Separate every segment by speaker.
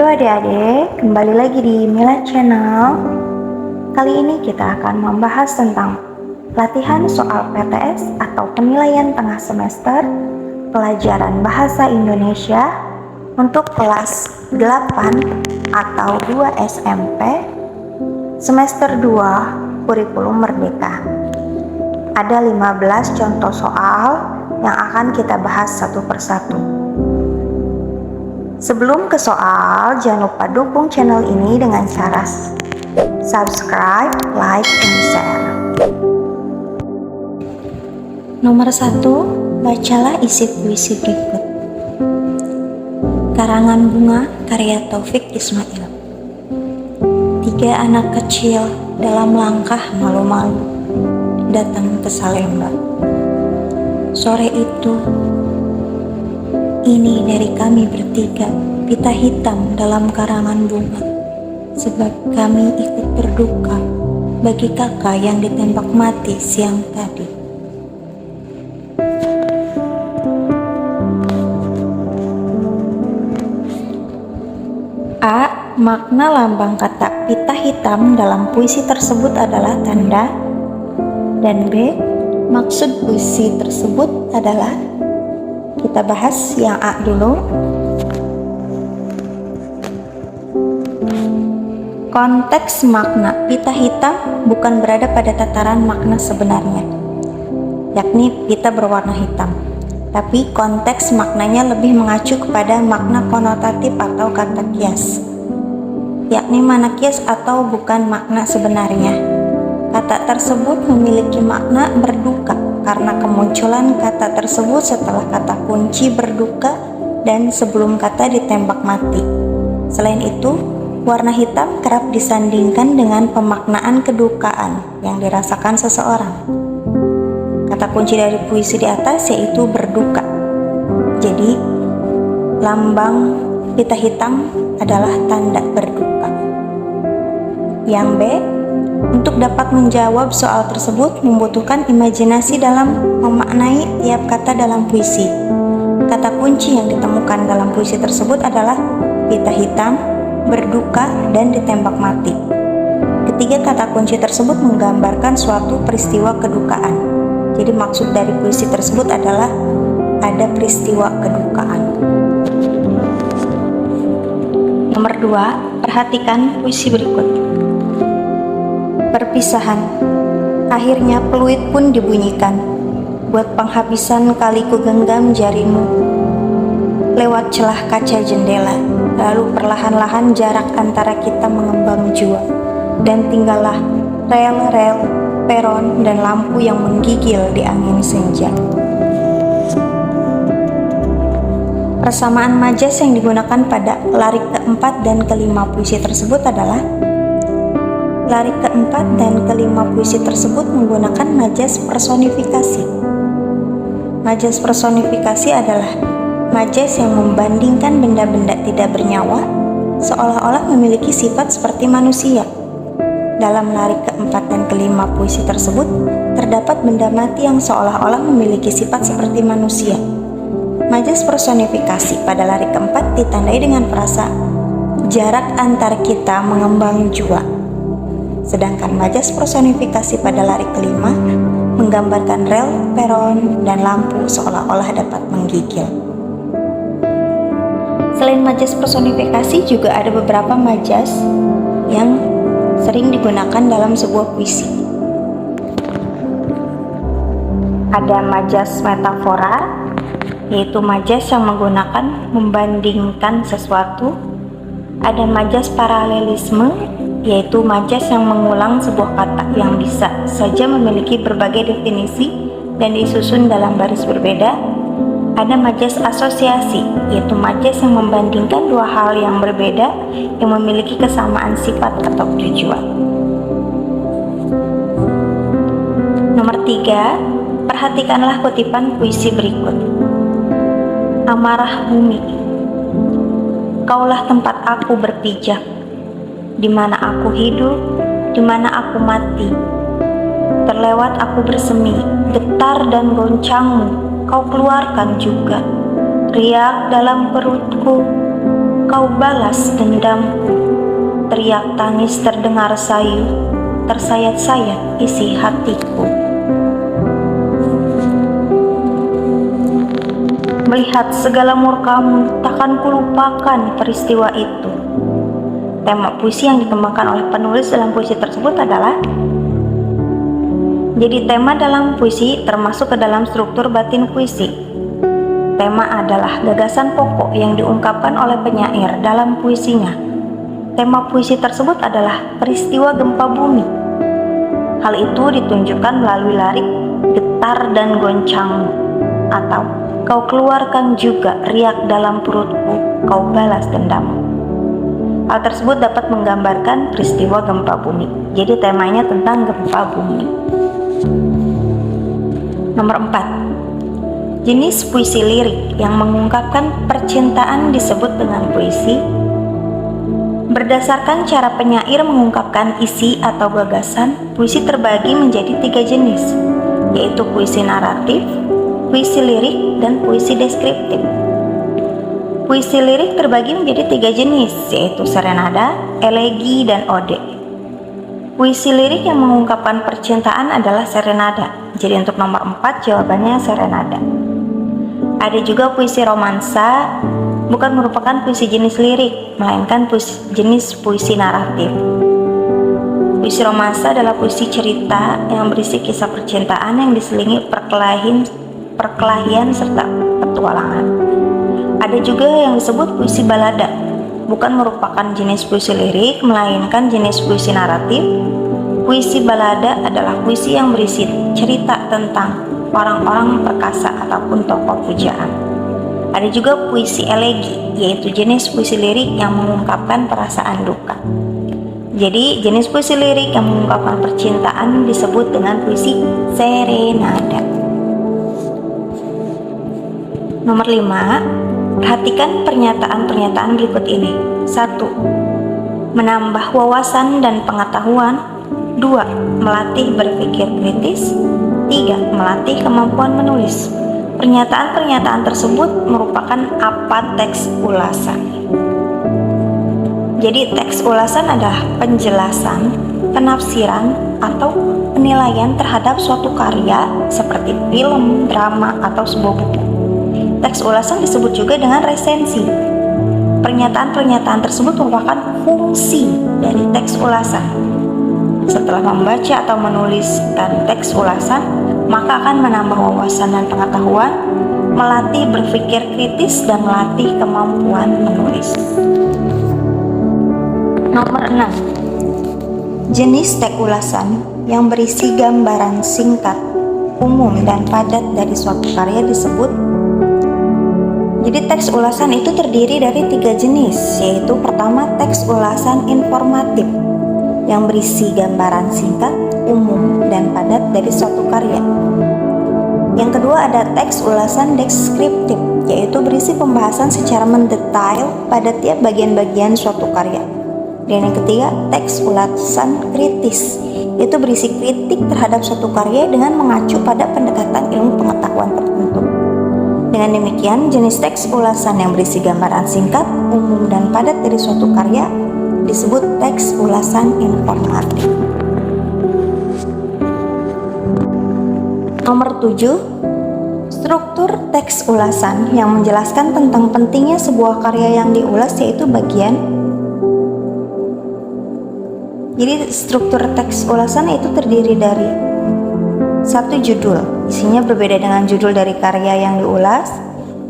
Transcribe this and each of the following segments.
Speaker 1: Halo adik-adik, kembali lagi di Mila Channel. Kali ini kita akan membahas tentang latihan soal PTS atau penilaian tengah semester pelajaran Bahasa Indonesia untuk kelas 8 atau 2 SMP semester 2 kurikulum Merdeka. Ada 15 contoh soal yang akan kita bahas satu persatu. Sebelum ke soal, jangan lupa dukung channel ini dengan cara subscribe, like, dan share. Nomor 1, bacalah isi puisi berikut. Karangan Bunga karya Taufik Ismail. 3 anak kecil dalam langkah malu-malu datang ke Salemba. Sore itu, ini dari kami bertiga, pita hitam dalam karangan bunga, sebab kami ikut berduka bagi kakak yang ditembak mati siang tadi. A. Makna lambang kata pita hitam dalam puisi tersebut adalah tanda. Dan B. Maksud puisi tersebut adalah. Kita bahas yang A dulu. Konteks makna pita hitam bukan berada pada tataran makna sebenarnya, yakni pita berwarna hitam. Tapi konteks maknanya lebih mengacu kepada makna konotatif atau kata kias, yakni mana kias atau bukan makna sebenarnya. Kata tersebut memiliki makna berduka karena kemunculan kata tersebut setelah kata kunci berduka dan sebelum kata ditembak mati. Selain itu, warna hitam kerap disandingkan dengan pemaknaan kedukaan yang dirasakan seseorang. Kata kunci dari puisi di atas yaitu berduka. Jadi, lambang pita hitam adalah tanda berduka. Yang B, untuk dapat menjawab soal tersebut membutuhkan imajinasi dalam memaknai tiap kata dalam puisi. Kata kunci yang ditemukan dalam puisi tersebut adalah pita hitam, berduka, dan ditembak mati. Ketiga kata kunci tersebut menggambarkan suatu peristiwa kedukaan. Jadi maksud dari puisi tersebut adalah ada peristiwa kedukaan. Nomor 2, perhatikan puisi berikut. Perpisahan. Akhirnya peluit pun dibunyikan. Buat penghabisan kali ku genggam jarimu. Lewat celah kaca jendela, lalu perlahan-lahan jarak antara kita mengembang jua. Dan tinggallah rel-rel, peron, dan lampu yang menggigil di angin senja. Persamaan majas yang digunakan pada larik keempat dan kelima puisi tersebut adalah larik keempat dan kelima puisi tersebut menggunakan majas personifikasi. Majas personifikasi adalah majas yang membandingkan benda-benda tidak bernyawa seolah-olah memiliki sifat seperti manusia. Dalam larik keempat dan kelima puisi tersebut terdapat benda mati yang seolah-olah memiliki sifat seperti manusia. Majas personifikasi pada larik keempat ditandai dengan frasa jarak antar kita mengembang jua. Sedangkan majas personifikasi pada larik kelima menggambarkan rel, peron, dan lampu seolah-olah dapat menggigil. Selain majas personifikasi juga ada beberapa majas yang sering digunakan dalam sebuah puisi. Ada majas metafora, yaitu majas yang menggunakan membandingkan sesuatu. Ada majas paralelisme, yaitu majas yang mengulang sebuah kata yang bisa saja memiliki berbagai definisi dan disusun dalam baris berbeda. Ada majas asosiasi, yaitu majas yang membandingkan dua hal yang berbeda yang memiliki kesamaan sifat atau tujuan. Nomor 3, perhatikanlah kutipan puisi berikut. Amarah bumi. Kaulah tempat aku berpijak, di mana aku hidup, di mana aku mati. Terlewat aku bersemi, getar dan goncangmu kau keluarkan juga. Riak dalam perutku, kau balas dendamku, teriak tangis terdengar sayu, tersayat-sayat isi hatiku. Melihat segala murkamu, takkan kulupakan peristiwa itu. Tema puisi yang dikembangkan oleh penulis dalam puisi tersebut adalah jadi tema dalam puisi termasuk ke dalam struktur batin puisi. Tema adalah gagasan pokok yang diungkapkan oleh penyair dalam puisinya. Tema puisi tersebut adalah peristiwa gempa bumi. Hal itu ditunjukkan melalui lirik getar dan goncangmu, atau kau keluarkan juga riak dalam perutku, kau balas dendammu. Hal tersebut dapat menggambarkan peristiwa gempa bumi. Jadi temanya tentang gempa bumi. Nomor 4. Jenis puisi lirik yang mengungkapkan percintaan disebut dengan puisi. Berdasarkan cara penyair mengungkapkan isi atau gagasan, puisi terbagi menjadi 3 jenis, yaitu puisi naratif, puisi lirik, dan puisi deskriptif. Puisi lirik terbagi menjadi 3 jenis, yaitu serenada, elegi, dan ode. Puisi lirik yang mengungkapkan percintaan adalah serenada. Jadi untuk nomor 4 jawabannya serenada. Ada juga puisi romansa, bukan merupakan puisi jenis lirik, melainkan jenis puisi naratif. Puisi romansa adalah puisi cerita yang berisi kisah percintaan yang diselingi perkelahian serta petualangan. Ada juga yang disebut puisi balada, bukan merupakan jenis puisi lirik, melainkan jenis puisi naratif. Puisi balada adalah puisi yang berisi cerita tentang orang-orang perkasa ataupun tokoh pujaan. Ada juga puisi elegi, yaitu jenis puisi lirik yang mengungkapkan perasaan duka. Jadi jenis puisi lirik yang mengungkapkan percintaan disebut dengan puisi serenada. Nomor 5, perhatikan pernyataan-pernyataan berikut ini. 1. Menambah wawasan dan pengetahuan. 2. Melatih berpikir kritis. 3. Melatih kemampuan menulis. Pernyataan-pernyataan tersebut merupakan apa teks ulasan. Jadi teks ulasan adalah penjelasan, penafsiran, atau penilaian terhadap suatu karya seperti film, drama, atau sebuah buku. Teks ulasan disebut juga dengan resensi. Pernyataan-pernyataan tersebut merupakan fungsi dari teks ulasan. Setelah membaca atau menuliskan teks ulasan, maka akan menambah wawasan dan pengetahuan, melatih berpikir kritis, dan melatih kemampuan menulis. Nomor 6. Jenis teks ulasan yang berisi gambaran singkat, umum, dan padat dari suatu karya disebut. Jadi teks ulasan itu terdiri dari 3 jenis, yaitu pertama teks ulasan informatif yang berisi gambaran singkat, umum, dan padat dari suatu karya. Yang kedua ada teks ulasan deskriptif, yaitu berisi pembahasan secara mendetail pada tiap bagian-bagian suatu karya. Dan yang ketiga teks ulasan kritis, yaitu berisi kritik terhadap suatu karya dengan mengacu pada pendekatan ilmu pengetahuan tertentu. Dengan demikian, jenis teks ulasan yang berisi gambaran singkat, umum, dan padat dari suatu karya disebut teks ulasan informatif. Nomor 7, struktur teks ulasan yang menjelaskan tentang pentingnya sebuah karya yang diulas, yaitu bagian. Jadi struktur teks ulasan itu terdiri dari 1. Judul, isinya berbeda dengan judul dari karya yang diulas.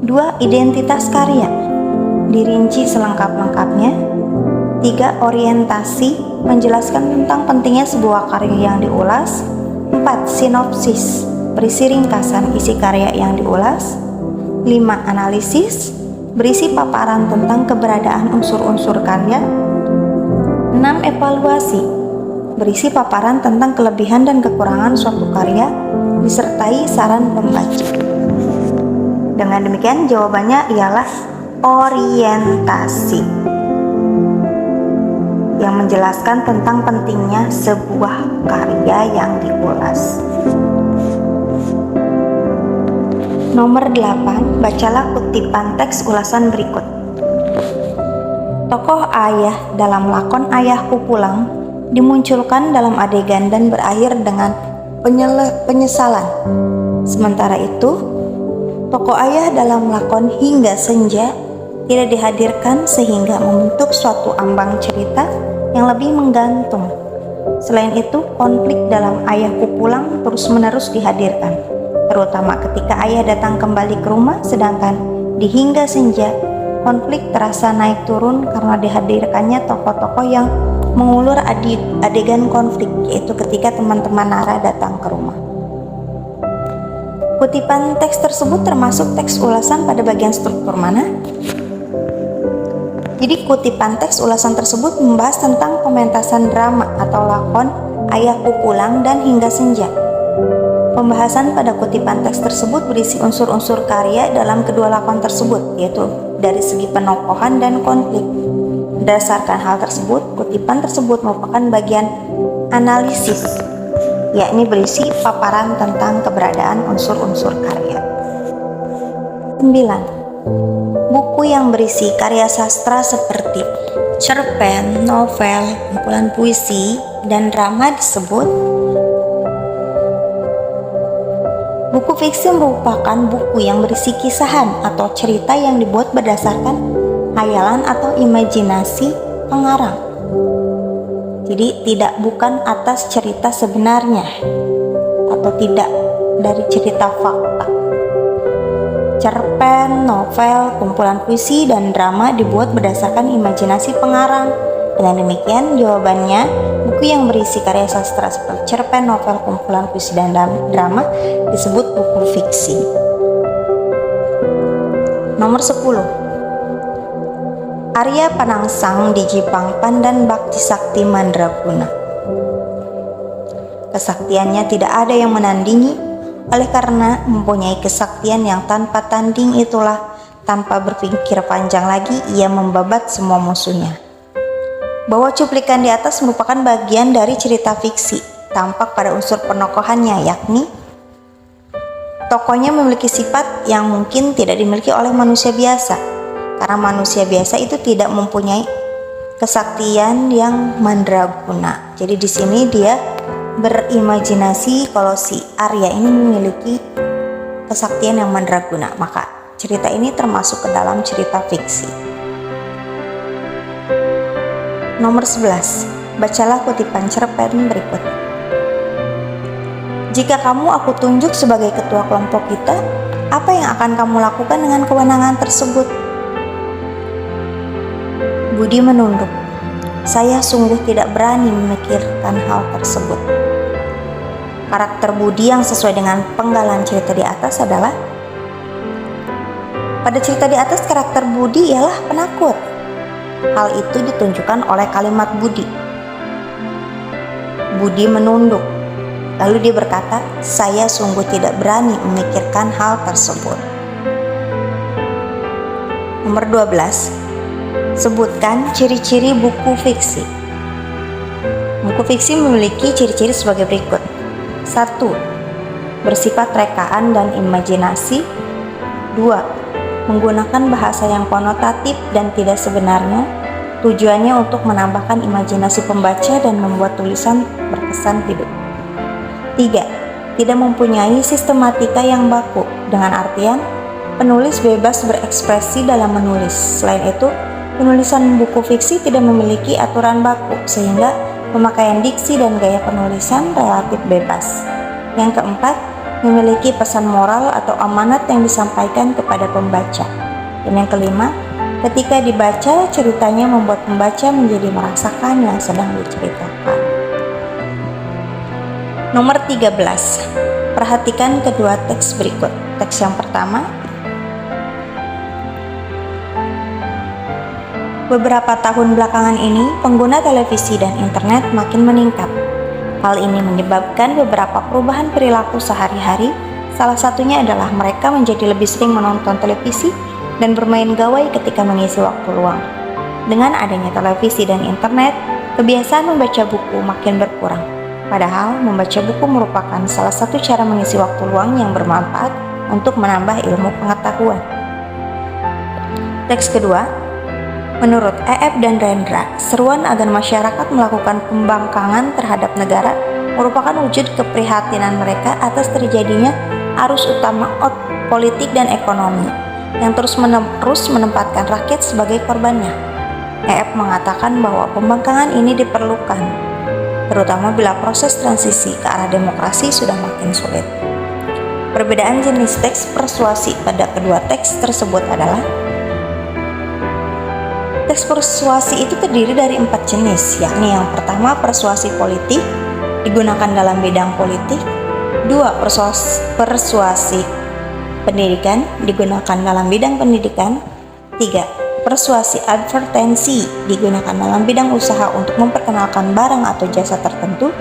Speaker 1: 2. Identitas karya, dirinci selengkap-lengkapnya. 3. Orientasi, menjelaskan tentang pentingnya sebuah karya yang diulas. 4. Sinopsis, berisi ringkasan isi karya yang diulas. 5. Analisis, berisi paparan tentang keberadaan unsur-unsur karya. 6. Evaluasi, berisi paparan tentang kelebihan dan kekurangan suatu karya, disertai saran pembaca. Dengan demikian jawabannya ialah orientasi, yang menjelaskan tentang pentingnya sebuah karya yang diulas. Nomor 8, bacalah kutipan teks ulasan berikut. Tokoh ayah dalam lakon Ayahku Pulang dimunculkan dalam adegan dan berakhir dengan penyesalan. Sementara itu, tokoh ayah dalam lakon Hingga Senja tidak dihadirkan sehingga membentuk suatu ambang cerita yang lebih menggantung. Selain itu, konflik dalam Ayahku Pulang terus-menerus dihadirkan, terutama ketika ayah datang kembali ke rumah, sedangkan di Hingga Senja, konflik terasa naik turun karena dihadirkannya tokoh-tokoh yang mengulur adegan konflik, yaitu ketika teman-teman Nara datang ke rumah. Kutipan teks tersebut termasuk teks ulasan pada bagian struktur mana? Jadi kutipan teks ulasan tersebut membahas tentang pementasan drama atau lakon Ayahku Pulang dan Hingga Senja. Pembahasan pada kutipan teks tersebut berisi unsur-unsur karya dalam kedua lakon tersebut, yaitu dari segi penokohan dan konflik. Berdasarkan hal tersebut, kutipan tersebut merupakan bagian analisis, yakni berisi paparan tentang keberadaan unsur-unsur karya. 9. Buku yang berisi karya sastra seperti cerpen, novel, kumpulan puisi, dan drama disebut buku fiksi. Merupakan buku yang berisi kisahan atau cerita yang dibuat berdasarkan hayalan atau imajinasi pengarang. Jadi bukan atas cerita sebenarnya atau tidak dari cerita fakta. Cerpen, novel, kumpulan puisi, dan drama dibuat berdasarkan imajinasi pengarang. Dengan demikian, jawabannya, buku yang berisi karya sastra seperti cerpen, novel, kumpulan puisi, dan drama disebut buku fiksi. Nomor 10. Arya Panangsang di Jipangpan dan Bakti Sakti Mandraguna. Kesaktiannya tidak ada yang menandingi, oleh karena mempunyai kesaktian yang tanpa tanding itulah, tanpa berpikir panjang lagi, ia membabat semua musuhnya. Bahwa cuplikan di atas merupakan bagian dari cerita fiksi, tampak pada unsur penokohannya, yakni tokohnya memiliki sifat yang mungkin tidak dimiliki oleh manusia biasa. Karena manusia biasa itu tidak mempunyai kesaktian yang mandraguna. Jadi di sini dia berimajinasi kalau si Arya ini memiliki kesaktian yang mandraguna. Maka cerita ini termasuk ke dalam cerita fiksi. Nomor 11. Bacalah kutipan cerpen berikut. Jika kamu aku tunjuk sebagai ketua kelompok kita, apa yang akan kamu lakukan dengan kewenangan tersebut? Budi menunduk. Saya sungguh tidak berani memikirkan hal tersebut. Karakter Budi yang sesuai dengan penggalan cerita di atas adalah, pada cerita di atas karakter Budi ialah penakut. Hal itu ditunjukkan oleh kalimat Budi. Budi menunduk. Lalu dia berkata, saya sungguh tidak berani memikirkan hal tersebut. Nomor 12. Sebutkan ciri-ciri buku fiksi. Buku fiksi memiliki ciri-ciri sebagai berikut. 1. Bersifat rekaan dan imajinasi. 2. Menggunakan bahasa yang konotatif dan tidak sebenarnya. Tujuannya untuk menambahkan imajinasi pembaca dan membuat tulisan berkesan hidup. 3. Tidak mempunyai sistematika yang baku, dengan artian penulis bebas berekspresi dalam menulis. Selain itu, penulisan buku fiksi tidak memiliki aturan baku, sehingga pemakaian diksi dan gaya penulisan relatif bebas. Yang keempat, memiliki pesan moral atau amanat yang disampaikan kepada pembaca. Dan yang kelima, ketika dibaca, ceritanya membuat pembaca menjadi merasakan yang sedang diceritakan. Nomor 13. Perhatikan kedua teks berikut. Teks yang pertama, beberapa tahun belakangan ini, pengguna televisi dan internet makin meningkat. Hal ini menyebabkan beberapa perubahan perilaku sehari-hari. Salah satunya adalah mereka menjadi lebih sering menonton televisi dan bermain gawai ketika mengisi waktu luang. Dengan adanya televisi dan internet, kebiasaan membaca buku makin berkurang. Padahal, membaca buku merupakan salah satu cara mengisi waktu luang yang bermanfaat untuk menambah ilmu pengetahuan. Teks kedua, Menurut E.F. dan Rendra, seruan agar masyarakat melakukan pembangkangan terhadap negara merupakan wujud keprihatinan mereka atas terjadinya arus utama politik dan ekonomi yang terus-menerus menempatkan rakyat sebagai korbannya. E.F. mengatakan bahwa pembangkangan ini diperlukan, terutama bila proses transisi ke arah demokrasi sudah makin sulit. Perbedaan jenis teks persuasi pada kedua teks tersebut adalah: teks persuasi itu terdiri dari 4 jenis, yakni yang pertama persuasi politik, digunakan dalam bidang politik. 2. Persuasi pendidikan, digunakan dalam bidang pendidikan. 3. Persuasi advertensi, digunakan dalam bidang usaha untuk memperkenalkan barang atau jasa tertentu.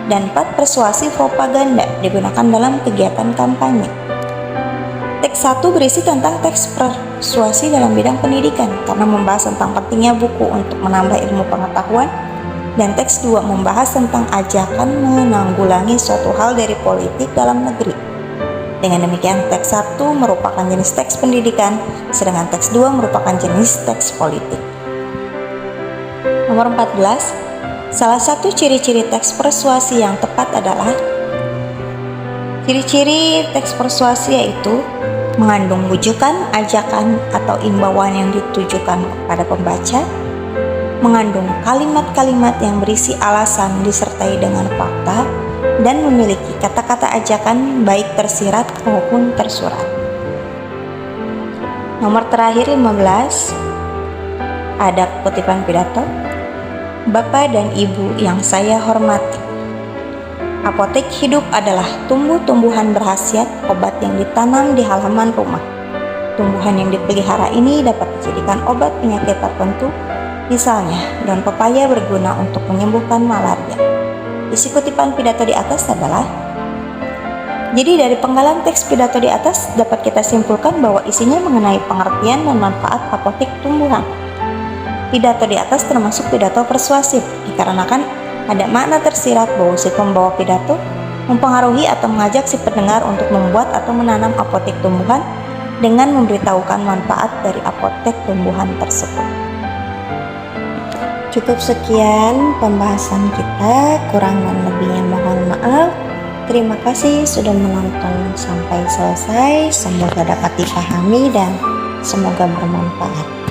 Speaker 1: Dan 4. Persuasi propaganda, digunakan dalam kegiatan kampanye. Teks 1 berisi tentang teks persuasi dalam bidang pendidikan karena membahas tentang pentingnya buku untuk menambah ilmu pengetahuan, dan teks 2 membahas tentang ajakan menanggulangi suatu hal dari politik dalam negeri. Dengan demikian, teks 1 merupakan jenis teks pendidikan, sedangkan teks 2 merupakan jenis teks politik. Nomor 14. Salah satu ciri-ciri teks persuasi yang tepat adalah: ciri-ciri teks persuasi yaitu mengandung bujukan, ajakan, atau imbauan yang ditujukan kepada pembaca, mengandung kalimat-kalimat yang berisi alasan disertai dengan fakta, dan memiliki kata-kata ajakan baik tersirat maupun tersurat. Nomor terakhir 15. Ada kutipan pidato. Bapak dan Ibu yang saya hormati, apotek hidup adalah tumbuh-tumbuhan berkhasiat obat yang ditanam di halaman rumah. Tumbuhan yang dipelihara ini dapat dijadikan obat penyakit tertentu, misalnya daun pepaya berguna untuk menyembuhkan malaria. Isi kutipan pidato di atas adalah: jadi dari penggalan teks pidato di atas dapat kita simpulkan bahwa isinya mengenai pengertian dan manfaat apotek tumbuhan. Pidato di atas termasuk pidato persuasif, dikarenakan ada makna tersirat bahwa si pembawa pidato mempengaruhi atau mengajak si pendengar untuk membuat atau menanam apotek tumbuhan dengan memberitahukan manfaat dari apotek tumbuhan tersebut. Cukup sekian pembahasan kita, kurang dan lebihnya mohon maaf. Terima kasih sudah menonton sampai selesai. Semoga dapat dipahami dan semoga bermanfaat.